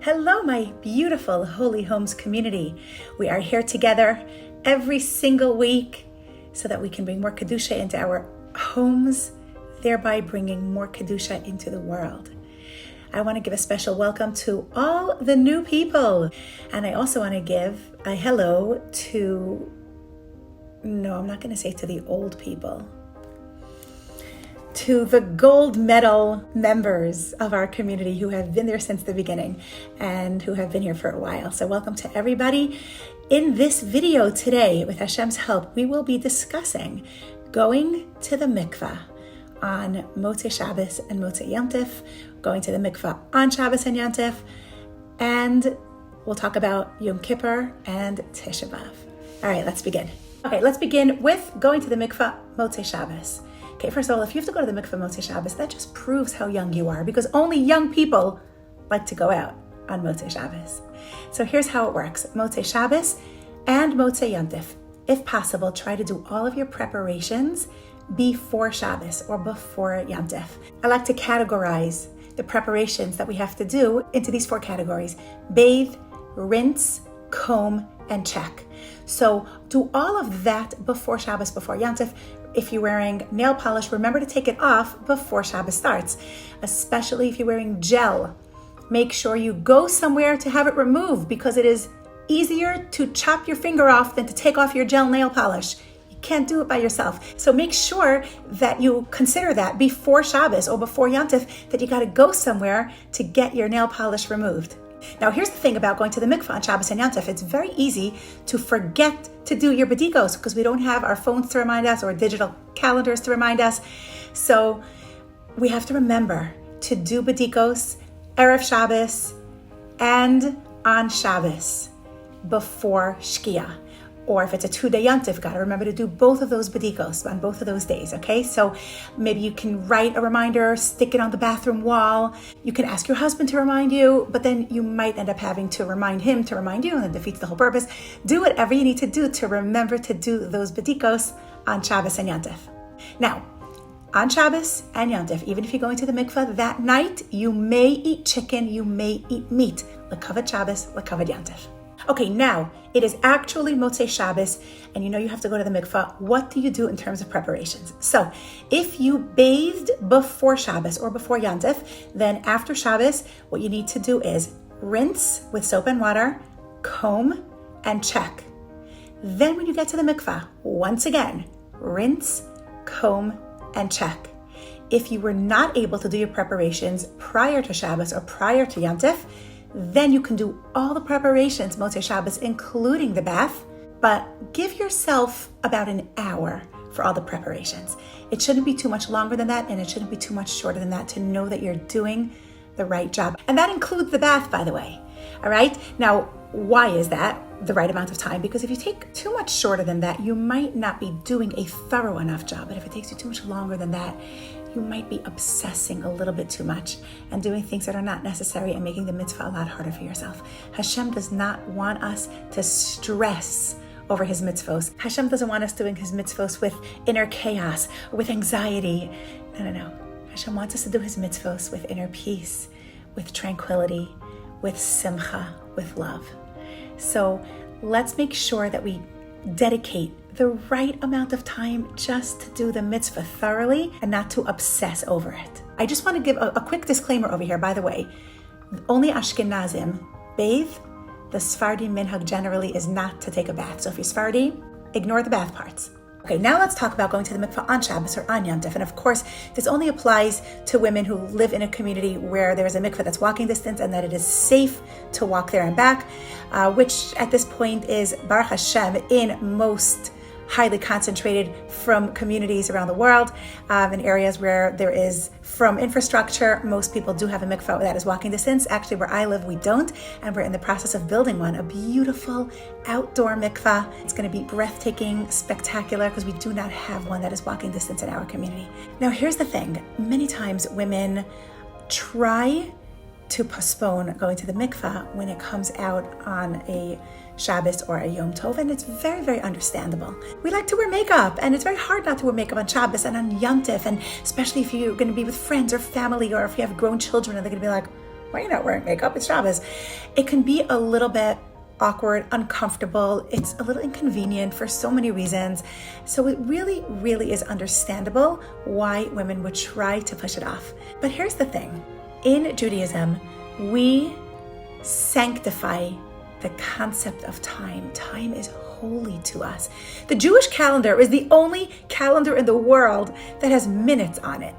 Hello, my beautiful Holy Homes community. We are here together every single week so that we can bring more Kedusha into our homes, thereby bringing more Kedusha into the world. I want to give a special welcome to all the new people. And I also want to give a hello to, no, I'm not going to say to the old people, to the gold medal members of our community who have been there since the beginning and who have been here for a while. So welcome to everybody. In this video today, with Hashem's help, we will be discussing going to the Mikvah on Motzai Shabbos and Motzai Yom Tov, going to the Mikvah on Shabbos and Yom Tov, and we'll talk about Yom Kippur and Tisha B'Av. All right, let's begin. Okay, let's begin with going to the Mikvah Motzai Shabbos. Okay, first of all, if you have to go to the Mikvah Motzai Shabbos, that just proves how young you are, because only young people like to go out on Motzai Shabbos. So here's how it works. Motzai Shabbos and Motzai Yom Tov. If possible, try to do all of your preparations before Shabbos or before Yom Tov. I like to categorize the preparations that we have to do into these four categories: bathe, rinse, comb, and check. So do all of that before Shabbos, before Yom Tov. If you're wearing nail polish, remember to take it off before Shabbos starts, especially if you're wearing gel. Make sure you go somewhere to have it removed, because it is easier to chop your finger off than to take off your gel nail polish. You can't do it by yourself. So make sure that you consider that before Shabbos or before Yom Tov, that you got to go somewhere to get your nail polish removed. Now, here's the thing about going to the Mikvah on Shabbos and Yom Tov. It's very easy to forget to do your bedikos because we don't have our phones to remind us or digital calendars to remind us. So we have to remember to do bedikos Erev Shabbos and on Shabbos before Shkia. Or if it's a 2-day Yom Tov, got to remember to do both of those bedikos on both of those days, okay? So maybe you can write a reminder, stick it on the bathroom wall. You can ask your husband to remind you, but then you might end up having to remind him to remind you, and that defeats the whole purpose. Do whatever you need to do to remember to do those bedikos on Shabbos and Yom Tov. Now, on Shabbos and Yom Tov, even if you're going to the mikvah that night, you may eat chicken, you may eat meat. L'kavod Shabbos, l'kavod Yom Tov. Okay, now it is actually Motzai Shabbos, and you know you have to go to the mikvah. What do you do in terms of preparations? So if you bathed before Shabbos or before Yom Tov, then after Shabbos, what you need to do is rinse with soap and water, comb, and check. Then when you get to the mikvah, once again, rinse, comb, and check. If you were not able to do your preparations prior to Shabbos or prior to Yom Tov, then you can do all the preparations, Motzai Shabbos, including the bath, but give yourself about an hour for all the preparations. It shouldn't be too much longer than that, and it shouldn't be too much shorter than that, to know that you're doing the right job. And that includes the bath, by the way. All right? Now, why is that the right amount of time? Because if you take too much shorter than that, you might not be doing a thorough enough job. But if it takes you too much longer than that, you might be obsessing a little bit too much and doing things that are not necessary and making the mitzvah a lot harder for yourself. Hashem does not want us to stress over his mitzvos. Hashem doesn't want us doing his mitzvos with inner chaos or with anxiety. No. Hashem wants us to do his mitzvos with inner peace, with tranquility, with simcha, with love. So let's make sure that we dedicate the right amount of time just to do the mitzvah thoroughly and not to obsess over it. I just want to give a quick disclaimer over here, by the way. Only Ashkenazim bathe. The Sephardi minhag generally is not to take a bath. So if you're Sephardi, ignore the bath parts. Okay, now let's talk about going to the mikvah on Shabbos or on Yom Tov. And of course, this only applies to women who live in a community where there is a mikvah that's walking distance and that it is safe to walk there and back, which at this point is, Baruch Hashem, in most highly concentrated from communities around the world, in areas where there is from infrastructure. Most people do have a mikvah that is walking distance. Actually, where I live, we don't, and we're in the process of building one, a beautiful outdoor mikvah. It's going to be breathtaking, spectacular, because we do not have one that is walking distance in our community. Now, here's the thing. Many times women try to postpone going to the mikvah when it comes out on a Shabbos or a Yom Tov, and it's very, very understandable. We like to wear makeup, and it's very hard not to wear makeup on Shabbos and on Yom Tov, and especially if you're going to be with friends or family, or if you have grown children and they're going to be like, Why are you not wearing makeup? It's Shabbos. It can be a little bit awkward, uncomfortable. It's a little inconvenient for so many reasons. So it really, really is understandable why women would try to push it off. But here's the thing. In Judaism, we sanctify the concept of time. Time is holy to us. The Jewish calendar is the only calendar in the world that has minutes on it.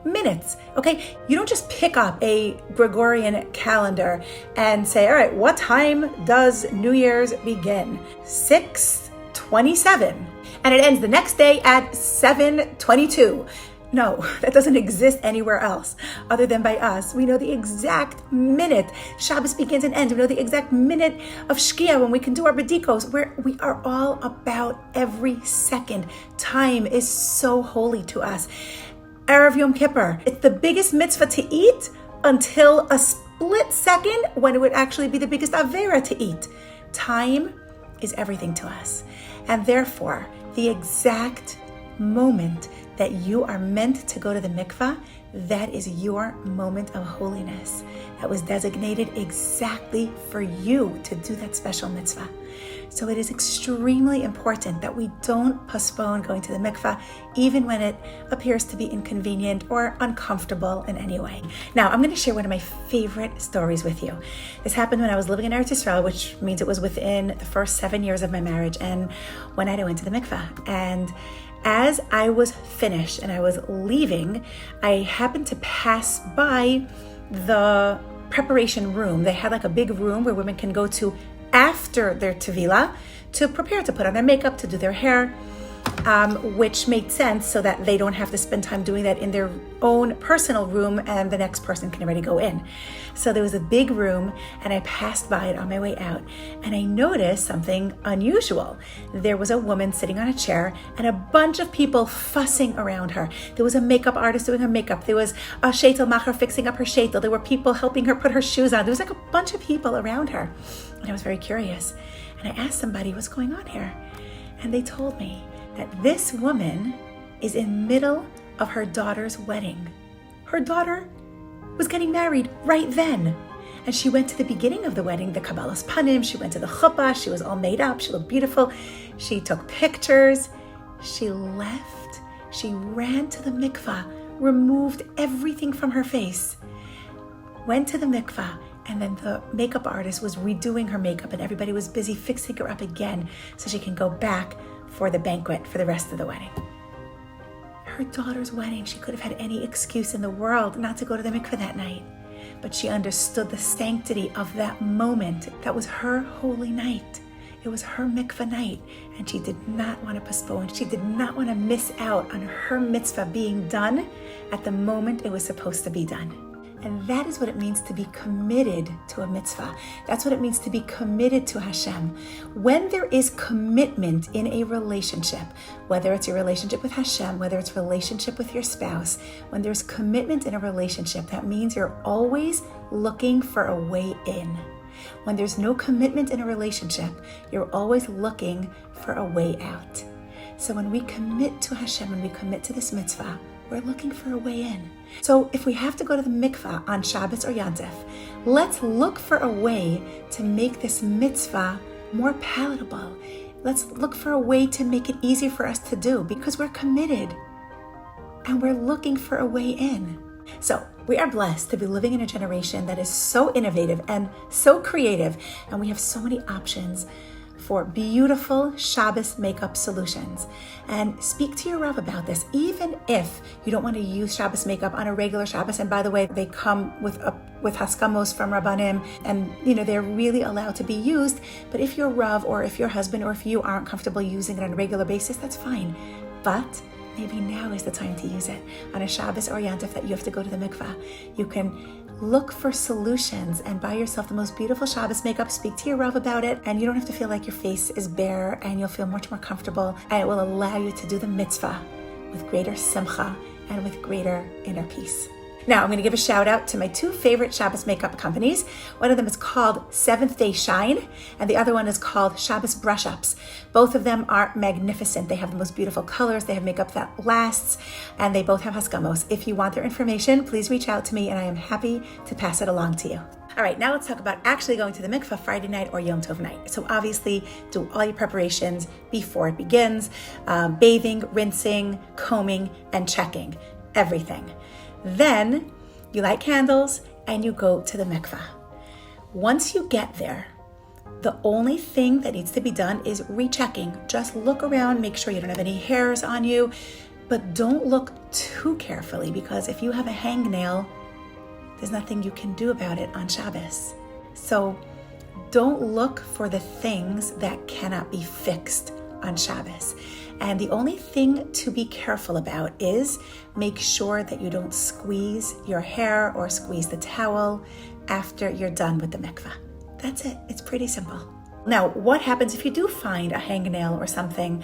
Minutes, okay? You don't just pick up a Gregorian calendar and say, all right, what time does New Year's begin? 6:27. And it ends the next day at 7:22. No, that doesn't exist anywhere else other than by us. We know the exact minute Shabbos begins and ends. We know the exact minute of Shkia when we can do our bedikos, where we are all about every second. Time is so holy to us. Erev Yom Kippur, it's the biggest mitzvah to eat until a split second when it would actually be the biggest avera to eat. Time is everything to us. And therefore, the exact moment that you are meant to go to the mikvah, that is your moment of holiness. That was designated exactly for you to do that special mitzvah. So it is extremely important that we don't postpone going to the mikvah, even when it appears to be inconvenient or uncomfortable in any way. Now, I'm going to share one of my favorite stories with you. This happened when I was living in Eretz Yisrael, which means it was within the first 7 years of my marriage. And one night I went to the mikvah, and as I was finished and I was leaving, I happened to pass by the preparation room. They had like a big room where women can go to after their tevilah to prepare to put on their makeup, to do their hair, which made sense so that they don't have to spend time doing that in their own personal room and the next person can already go in. So there was a big room and I passed by it on my way out and I noticed something unusual. There was a woman sitting on a chair and a bunch of people fussing around her. There was a makeup artist doing her makeup. There was a sheitel macher fixing up her sheitel. There were people helping her put her shoes on. There was like a bunch of people around her. And I was very curious. And I asked somebody, what's going on here? And they told me that this woman is in middle of her daughter's wedding. Her daughter was getting married right then. And she went to the beginning of the wedding, the Kabbalas Panim, she went to the chuppah, she was all made up, she looked beautiful. She took pictures, she left, she ran to the mikvah, removed everything from her face, went to the mikvah, and then the makeup artist was redoing her makeup and everybody was busy fixing her up again so she can go back for the banquet for the rest of the wedding. Her daughter's wedding, she could have had any excuse in the world not to go to the mikveh that night, but she understood the sanctity of that moment. That was her holy night. It was her mikveh night, and she did not want to postpone. She did not want to miss out on her mitzvah being done at the moment it was supposed to be done. And that is what it means to be committed to a mitzvah. That's what it means to be committed to Hashem. When there is commitment in a relationship, whether it's your relationship with Hashem, whether it's relationship with your spouse, when there's commitment in a relationship, that means you're always looking for a way in. When there's no commitment in a relationship, you're always looking for a way out. So when we commit to Hashem, when we commit to this mitzvah, we're looking for a way in. So if we have to go to the mikvah on Shabbos or Yontif, let's look for a way to make this mitzvah more palatable. Let's look for a way to make it easy for us to do because we're committed and we're looking for a way in. So we are blessed to be living in a generation that is so innovative and so creative, and we have so many options for beautiful Shabbos makeup solutions. And speak to your Rav about this, even if you don't want to use Shabbos makeup on a regular Shabbos. And by the way, they come with haskamos from Rabbanim, and they're really allowed to be used. But if your Rav or if your husband or if you aren't comfortable using it on a regular basis, that's fine. But maybe now is the time to use it on a Shabbos or Yontif that you have to go to the mikvah. You can look for solutions and buy yourself the most beautiful Shabbos makeup. Speak to your Rav about it, and you don't have to feel like your face is bare, and you'll feel much more comfortable, and it will allow you to do the mitzvah with greater simcha and with greater inner peace. Now, I'm going to give a shout out to my two favorite Shabbos makeup companies. One of them is called Seventh Day Shine, and the other one is called Shabbos Brush Ups. Both of them are magnificent. They have the most beautiful colors. They have makeup that lasts, and they both have haskamos. If you want their information, please reach out to me, and I am happy to pass it along to you. All right, now let's talk about actually going to the mikvah Friday night or Yom Tov night. So obviously, do all your preparations before it begins. Bathing, rinsing, combing, and checking. Everything. Then you light candles and you go to the mikvah. Once you get there, the only thing that needs to be done is rechecking. Just look around, make sure you don't have any hairs on you, but don't look too carefully, because if you have a hangnail, there's nothing you can do about it on Shabbos. So don't look for the things that cannot be fixed on Shabbos. And the only thing to be careful about is make sure that you don't squeeze your hair or squeeze the towel after you're done with the mikvah. That's it. It's pretty simple. Now, what happens if you do find a hangnail or something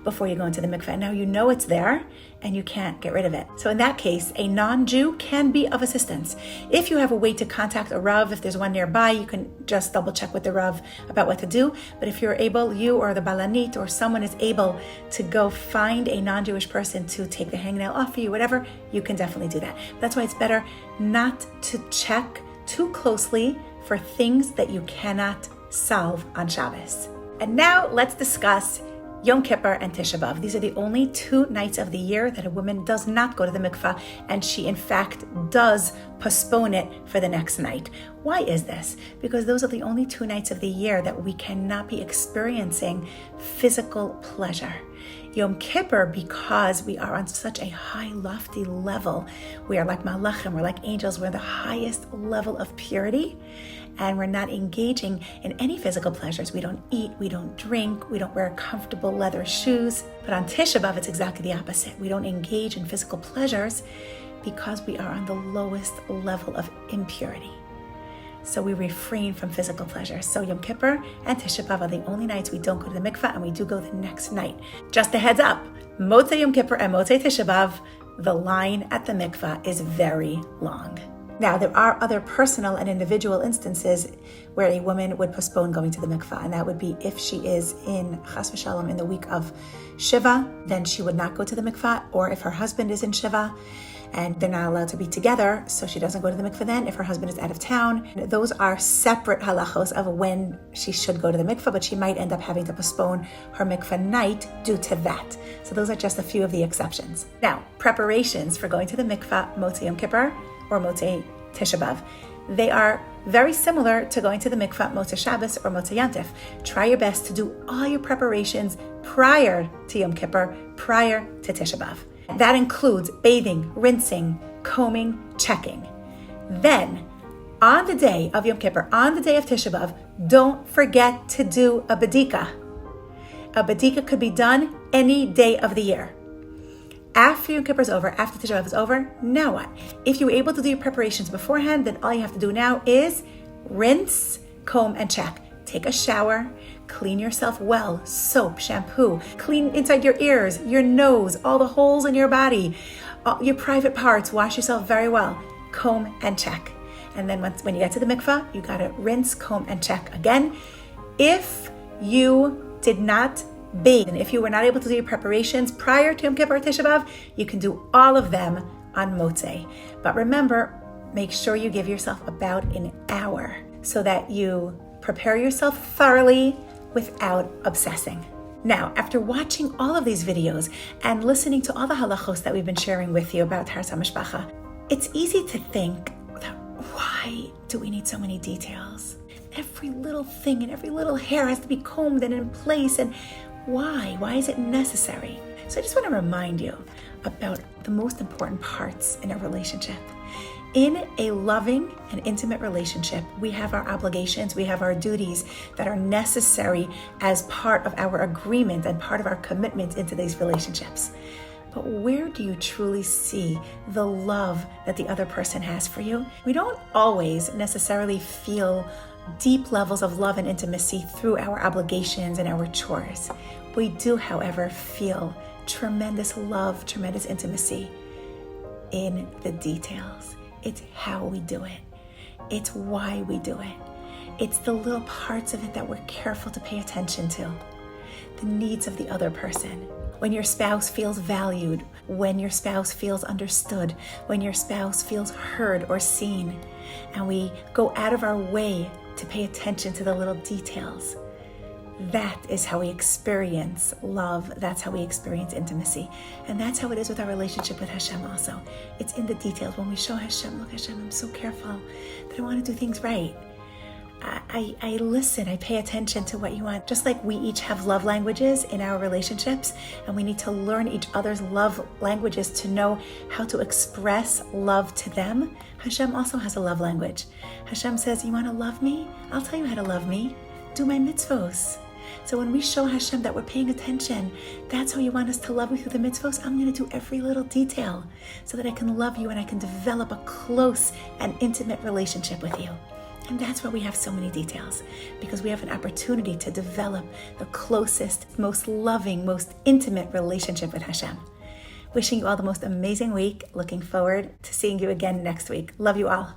before you go into the mikvah? Now you know it's there and you can't get rid of it. So in that case, a non-Jew can be of assistance. If you have a way to contact a Rav, if there's one nearby, you can just double check with the Rav about what to do. But if you're able, you or the Balanit or someone is able to go find a non-Jewish person to take the hangnail off for you, whatever, you can definitely do that. That's why it's better not to check too closely for things that you cannot solve on Shabbos. And now let's discuss Yom Kippur and Tisha B'Av. These are the only 2 nights of the year that a woman does not go to the mikvah, and she in fact does postpone it for the next night. Why is this? Because those are the only 2 nights of the year that we cannot be experiencing physical pleasure. Yom Kippur, because we are on such a high, lofty level, we are like malachim, we're like angels, we're the highest level of purity, and we're not engaging in any physical pleasures. We don't eat, we don't drink, we don't wear comfortable leather shoes. But on Tisha B'Av, it's exactly the opposite. We don't engage in physical pleasures because we are on the lowest level of impurity. So we refrain from physical pleasure. So Yom Kippur and Tisha B'Av are the only nights we don't go to the mikvah, and we do go the next night. Just a heads up, Motzai Yom Kippur and Motzai Tisha B'Av, the line at the mikvah is very long. Now, there are other personal and individual instances where a woman would postpone going to the mikvah, and that would be if she is in Chas v'Shalom in the week of Shiva, then she would not go to the mikvah, or if her husband is in Shiva and they're not allowed to be together, so she doesn't go to the mikvah then if her husband is out of town. Those are separate halachos of when she should go to the mikvah, but she might end up having to postpone her mikvah night due to that. So those are just a few of the exceptions. Now, preparations for going to the mikvah, Motzai Yom Kippur or Motzai Tisha B'Av. They are very similar to going to the mikvah Motzai Shabbos or Motzai Yantif. Try your best to do all your preparations prior to Yom Kippur, prior to Tisha B'Av. That includes bathing, rinsing, combing, checking. Then, on the day of Yom Kippur, on the day of Tisha B'Av, don't forget to do a badika. A badika could be done any day of the year. After Yom Kippur is over, after Tisha B'Av is over, now what? If you were able to do your preparations beforehand, then all you have to do now is rinse, comb, and check. Take a shower, clean yourself well, soap, shampoo, clean inside your ears, your nose, all the holes in your body, your private parts, wash yourself very well, comb and check. And then when you get to the mikvah, you gotta rinse, comb, and check again. If you did not bathe, and if you were not able to do your preparations prior to Yom Kippur or Tisha B'Av, you can do all of them on Motzai. But remember, make sure you give yourself about an hour so that you prepare yourself thoroughly without obsessing. Now, after watching all of these videos and listening to all the halachos that we've been sharing with you about Taharas HaMishpacha, it's easy to think, why do we need so many details? Every little thing and every little hair has to be combed and in place, and why? Why is it necessary? So I just want to remind you about the most important parts in a relationship. In a loving and intimate relationship, we have our obligations, we have our duties that are necessary as part of our agreement and part of our commitment into these relationships. But where do you truly see the love that the other person has for you? We don't always necessarily feel deep levels of love and intimacy through our obligations and our chores. We do, however, feel tremendous love, tremendous intimacy in the details, It's how we do it. It's why we do it. It's the little parts of it that we're careful to pay attention to. The needs of the other person. When your spouse feels valued, when your spouse feels understood, when your spouse feels heard or seen, and we go out of our way to pay attention to the little details. That is how we experience love. That's how we experience intimacy. And that's how it is with our relationship with Hashem also. It's in the details. When we show Hashem, look Hashem, I'm so careful that I want to do things right. I listen, I pay attention to what you want. Just like we each have love languages in our relationships, and we need to learn each other's love languages to know how to express love to them, Hashem also has a love language. Hashem says, you want to love me? I'll tell you how to love me. Do my mitzvos. So when we show Hashem that we're paying attention, that's how you want us to love you through the mitzvos. I'm going to do every little detail so that I can love you and I can develop a close and intimate relationship with you. And that's why we have so many details, because we have an opportunity to develop the closest, most loving, most intimate relationship with Hashem. Wishing you all the most amazing week. Looking forward to seeing you again next week. Love you all.